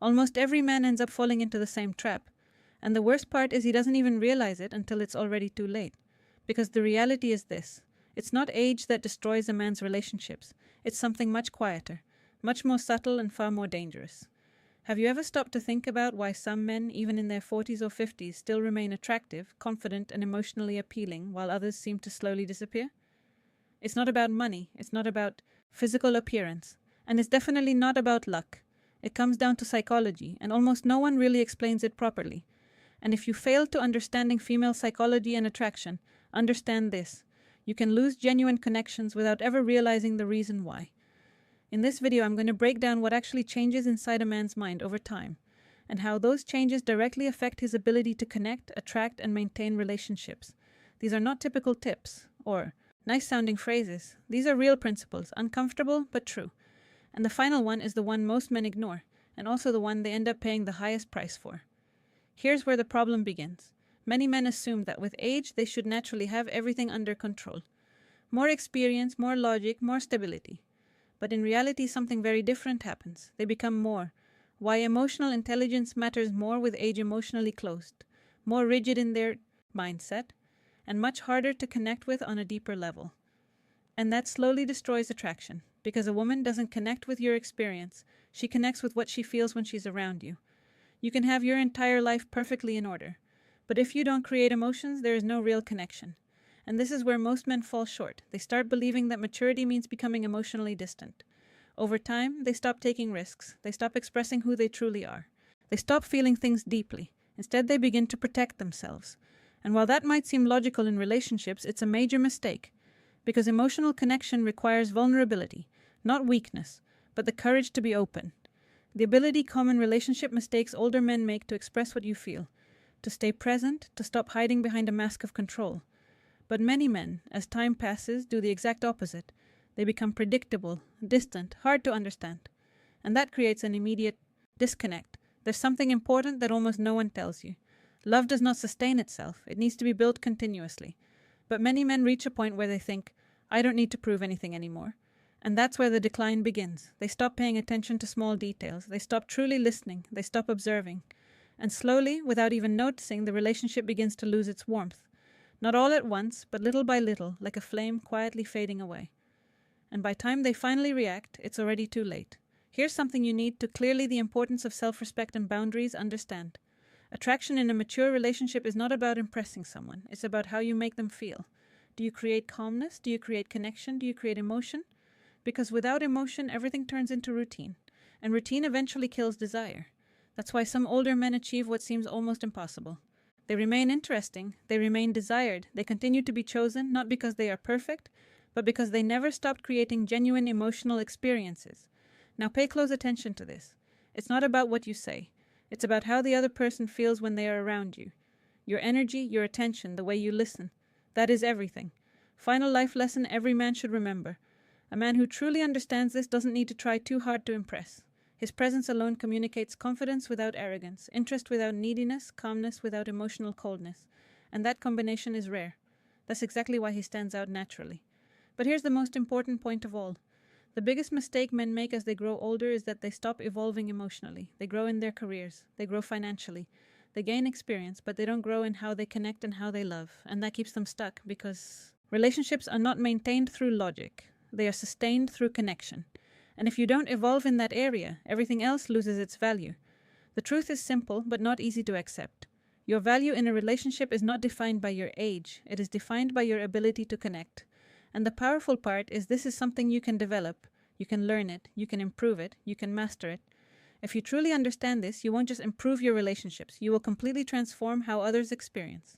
Almost every man ends up falling into the same trap. And the worst part is he doesn't even realize it until it's already too late. Because the reality is this. It's not age that destroys a man's relationships. It's something much quieter, much more subtle and far more dangerous. Have you ever stopped to think about why some men, even in their 40s or 50s, still remain attractive, confident, and emotionally appealing, while others seem to slowly disappear? It's not about money. It's not about physical appearance. And it's definitely not about luck. It comes down to psychology, and almost no one really explains it properly. And if you fail to understanding female psychology and attraction, understand this. You can lose genuine connections without ever realizing the reason why. In this video, I'm going to break down what actually changes inside a man's mind over time, and how those changes directly affect his ability to connect, attract, and maintain relationships. These are not typical tips, or nice-sounding phrases. These are real principles, uncomfortable but true. And the final one is the one most men ignore, and also the one they end up paying the highest price for. Here's where the problem begins. Many men assume that with age, they should naturally have everything under control. More experience, more logic, more stability. But in reality, something very different happens. They become more. Why emotional intelligence matters more with age emotionally closed, more rigid in their mindset, and much harder to connect with on a deeper level. And that slowly destroys attraction, because a woman doesn't connect with your experience. She connects with what she feels when she's around you. You can have your entire life perfectly in order, but if you don't create emotions, there is no real connection. And this is where most men fall short. They start believing that maturity means becoming emotionally distant. Over time, they stop taking risks. They stop expressing who they truly are. They stop feeling things deeply. Instead, they begin to protect themselves. And while that might seem logical in relationships, it's a major mistake. Because emotional connection requires vulnerability, not weakness, but the courage to be open. The ability common relationship mistakes older men make to express what you feel, to stay present, to stop hiding behind a mask of control. But many men, as time passes, do the exact opposite. They become predictable, distant, hard to understand. And that creates an immediate disconnect. There's something important that almost no one tells you. Love does not sustain itself. It needs to be built continuously. But many men reach a point where they think, I don't need to prove anything anymore. And that's where the decline begins. They stop paying attention to small details. They stop truly listening. They stop observing. And slowly, without even noticing, the relationship begins to lose its warmth. Not all at once, but little by little, like a flame quietly fading away. And by the time they finally react, it's already too late. Here's something you need to clearly the importance of self-respect and boundaries understand. Attraction in a mature relationship is not about impressing someone. It's about how you make them feel. Do you create calmness? Do you create connection? Do you create emotion? Because without emotion, everything turns into routine. And routine eventually kills desire. That's why some older men achieve what seems almost impossible. They remain interesting, they remain desired, they continue to be chosen not because they are perfect, but because they never stopped creating genuine emotional experiences. Now pay close attention to this. It's not about what you say. It's about how the other person feels when they are around you. Your energy, your attention, the way you listen. That is everything. Final life lesson every man should remember. A man who truly understands this doesn't need to try too hard to impress. His presence alone communicates confidence without arrogance, interest without neediness, calmness without emotional coldness. And that combination is rare. That's exactly why he stands out naturally. But here's the most important point of all. The biggest mistake men make as they grow older is that they stop evolving emotionally. They grow in their careers. They grow financially. They gain experience, but they don't grow in how they connect and how they love. And that keeps them stuck because relationships are not maintained through logic. They are sustained through connection. And if you don't evolve in that area, everything else loses its value. The truth is simple, but not easy to accept. Your value in a relationship is not defined by your age. It is defined by your ability to connect. And the powerful part is this is something you can develop. You can learn it. You can improve it. You can master it. If you truly understand this, you won't just improve your relationships. You will completely transform how others experience.